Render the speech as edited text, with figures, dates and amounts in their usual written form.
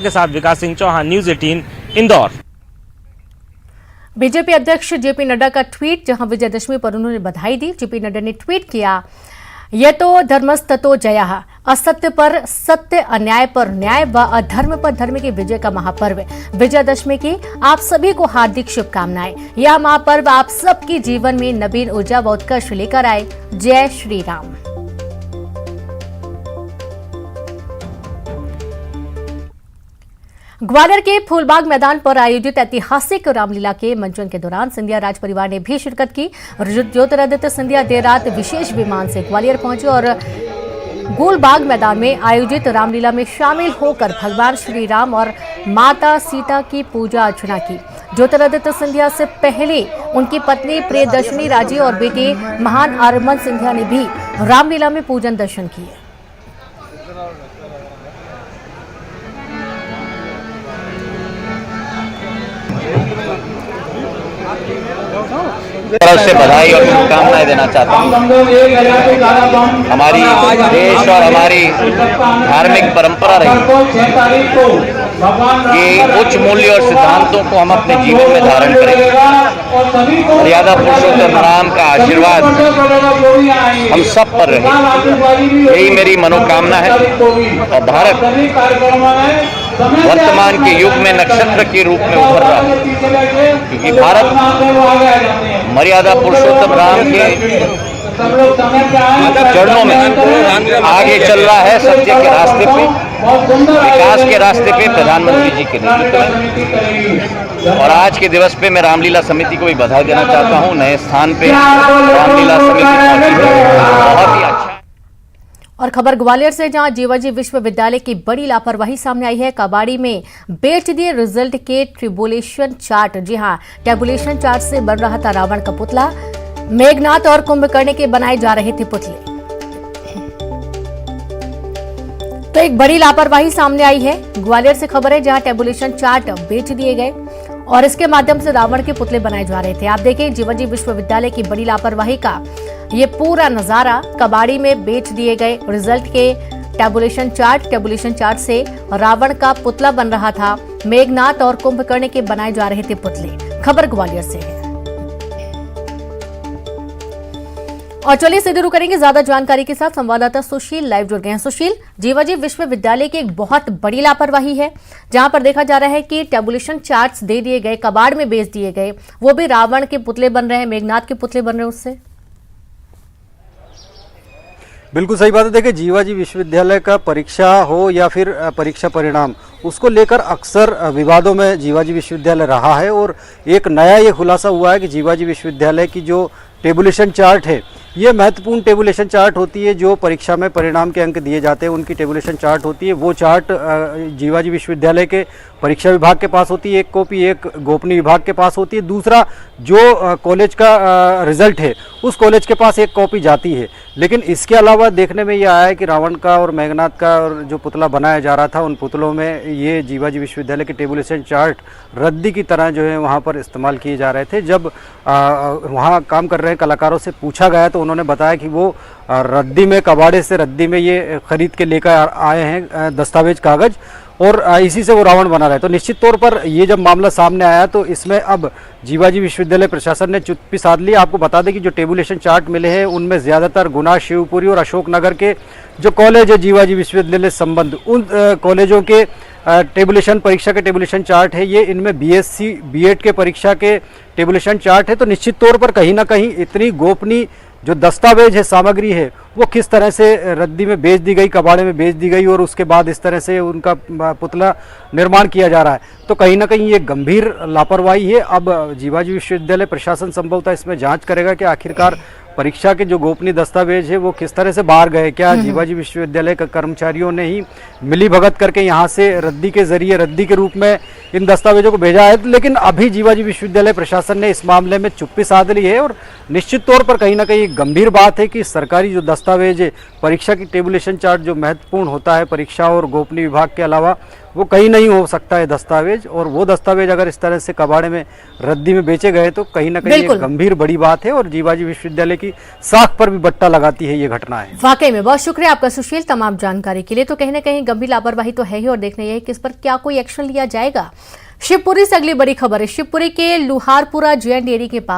के साथ विकास Singh Chauhan, news 18 Indore. BJP अध्यक्ष जेपी नड्डा का ट्वीट, जहां विजयदशमी पर उन्होंने बधाई दी। जेपी नड्डा ने ट्वीट किया, ये तो धर्मस्ततो जयः, असत्य पर सत्य, अन्याय पर न्याय व अधर्म पर धर्म की विजय का महापर्व विजयदशमी की आप सभी को हार्दिक शुभकामनाएं। यह महापर्व आप सबकी जीवन में नवीन ऊर्जा व उत्कर्ष लेकर आए। जय श्री राम। ग्वालियर के फूलबाग मैदान पर आयोजित ऐतिहासिक रामलीला के मंचन के दौरान सिंधिया राज परिवार ने भी शिरकत की। ज्योतिरादित्य सिंधिया देर रात विशेष विमान से ग्वालियर पहुंचे और गोलबाग मैदान में आयोजित रामलीला में शामिल होकर भगवान श्री राम और माता सीता की पूजा अर्चना की। ज्योतिरादित्य सिंधिया से पहले उनकी पत्नी प्रियदर्शनी राजे और बेटे महान आर्यमन सिंधिया ने भी रामलीला में पूजन दर्शन किए। तरफ से बधाई और शुभकामनाएं देना चाहता हूँ। हमारी देश और हमारी धार्मिक परंपरा रही कि उच्च मूल्य और सिद्धांतों को हम अपने जीवन में धारण करें। मर्यादा पुरुषोत्तम राम का आशीर्वाद हम सब पर रहे, यही मेरी मनोकामना है। और भारत वर्तमान के युग में नक्षत्र के रूप में उभर रहा है, क्योंकि भारत मर्यादा पुरुषोत्तम राम के चरणों में आगे चल रहा है, सत्य के रास्ते पे, विकास के रास्ते पे प्रधानमंत्री जी के नेतृत्व में। और आज के दिवस पे मैं रामलीला समिति को भी बधाई देना चाहता हूँ। नए स्थान पे रामलीला समिति पहुंची है, बहुत ही अच्छा। और खबर ग्वालियर से, जहां जीवाजी विश्वविद्यालय की बड़ी लापरवाही सामने आई है। कबाड़ी में बेच दिए रिजल्ट के ट्रिबुलेशन चार्ट। जी हां, टेबुलेशन चार्ट से बन रहा था रावण का पुतला। मेघनाथ और कुंभकर्ण के बनाए जा रहे थे पुतले। तो एक बड़ी लापरवाही सामने आई है। ग्वालियर से खबर है, जहां टेबुलेशन चार्ट बेच दिए गए और इसके माध्यम से रावण के पुतले बनाए जा रहे थे। आप देखिए जीवाजी विश्वविद्यालय की बड़ी लापरवाही का ये पूरा नजारा। कबाड़ी में बेच दिए गए रिजल्ट के टेबुलेशन चार्ट से रावण का पुतला बन रहा था। मेघनाथ और कुंभकर्ण के बनाए जा रहे थे पुतले। खबर ग्वालियर से है। और चलिए सीधे रुक करेंगे ज्यादा जानकारी के साथ। संवाददाता सुशील लाइव जुड़ गए हैं। सुशील, जीवाजी विश्वविद्यालय की एक बहुत बड़ी लापरवाही है, जहां पर देखा जा रहा है कि टेबुलेशन चार्ट्स दे दिए गए, कबाड़ में बेच दिए गए, वो भी रावण के पुतले बन रहे हैं, मेघनाथ के पुतले बन रहे हैं उससे। बिल्कुल सही बात है। देखिए, जीवाजी विश्वविद्यालय का परीक्षा हो या फिर परीक्षा परिणाम, उसको लेकर अक्सर विवादों में जीवाजी विश्वविद्यालय रहा है। और एक नया ये खुलासा हुआ है कि जीवाजी विश्वविद्यालय की जो टेबुलेशन चार्ट है, ये महत्वपूर्ण टेबुलेशन चार्ट होती है। जो परीक्षा में परिणाम के अंक दिए जाते हैं, उनकी टेबुलेशन चार्ट होती है। वो चार्ट जीवाजी विश्वविद्यालय के परीक्षा विभाग के पास होती है एक कॉपी, एक गोपनीय विभाग के पास होती है, दूसरा जो कॉलेज का रिजल्ट है उस कॉलेज के पास एक कॉपी जाती है। लेकिन इसके अलावा देखने में ये आया है कि रावण का और मेघनाथ का और जो पुतला बनाया जा रहा था, उन पुतलों में ये जीवाजी विश्वविद्यालय के टेबुलेशन चार्ट रद्दी की तरह जो है वहाँ पर इस्तेमाल किए जा रहे थे। जब वहाँ काम कर रहे कलाकारों से पूछा गया तो उन्होंने बताया कि वो रद्दी में, कबाड़े से रद्दी में ये खरीद के लेकर आए हैं दस्तावेज, कागज, और इसी से वो रावण बना रहे। तो निश्चित तौर पर ये जब मामला सामने आया तो इसमें अब जीवाजी विश्वविद्यालय प्रशासन ने चुप्पी साध ली। आपको बता दें कि जो टेबुलेशन चार्ट मिले हैं उनमें ज़्यादातर गुना, शिवपुरी और अशोकनगर के जो कॉलेज है जीवाजी विश्वविद्यालय संबंध, उन कॉलेजों के टेबुलेशन, परीक्षा के टेबुलेशन चार्ट है ये। इनमें बीएससी, बीएड के परीक्षा के टेबुलेशन चार्ट है। तो निश्चित तौर पर कहीं ना कहीं इतनी गोपनीय जो दस्तावेज है, सामग्री है, वो किस तरह से रद्दी में बेच दी गई, कबाड़े में बेच दी गई और उसके बाद इस तरह से उनका पुतला निर्माण किया जा रहा है, तो कहीं ना कहीं ये गंभीर लापरवाही है। अब जीवाजी विश्वविद्यालय प्रशासन संभवतः इसमें जांच करेगा कि आखिरकार परीक्षा के जो गोपनीय दस्तावेज है वो किस तरह से बाहर गए। क्या जीवाजी विश्वविद्यालय के कर्मचारियों ने ही मिली भगत करके यहाँ से रद्दी के जरिए, रद्दी के रूप में इन दस्तावेजों को भेजा है। लेकिन अभी जीवाजी विश्वविद्यालय प्रशासन ने इस मामले में चुप्पी साध ली है और निश्चित तौर पर कहीं ना कहीं गंभीर बात है कि सरकारी जो दस्तावेज परीक्षा की टेबुलेशन चार्ट जो महत्वपूर्ण होता है परीक्षा और गोपनीय विभाग के अलावा, वो कहीं नहीं हो सकता है दस्तावेज, और वो दस्तावेज अगर इस तरह से कबाड़े में रद्दी में बेचे गए तो कहीं ना कहीं एक गंभीर बड़ी बात है और जीवाजी विश्वविद्यालय की साख पर भी बट्टा लगाती है ये घटना है। वाकई में बहुत शुक्रिया आपका सुशील तमाम जानकारी के लिए। तो कहीं ना कहीं गंभीर लापरवाही तो है ही और देखना यह है कि इस पर क्या कोई एक्शन लिया जाएगा। शिवपुरी से अगली बड़ी खबर है। शिवपुरी के लुहारपुरा जे एंड डेयरी के पास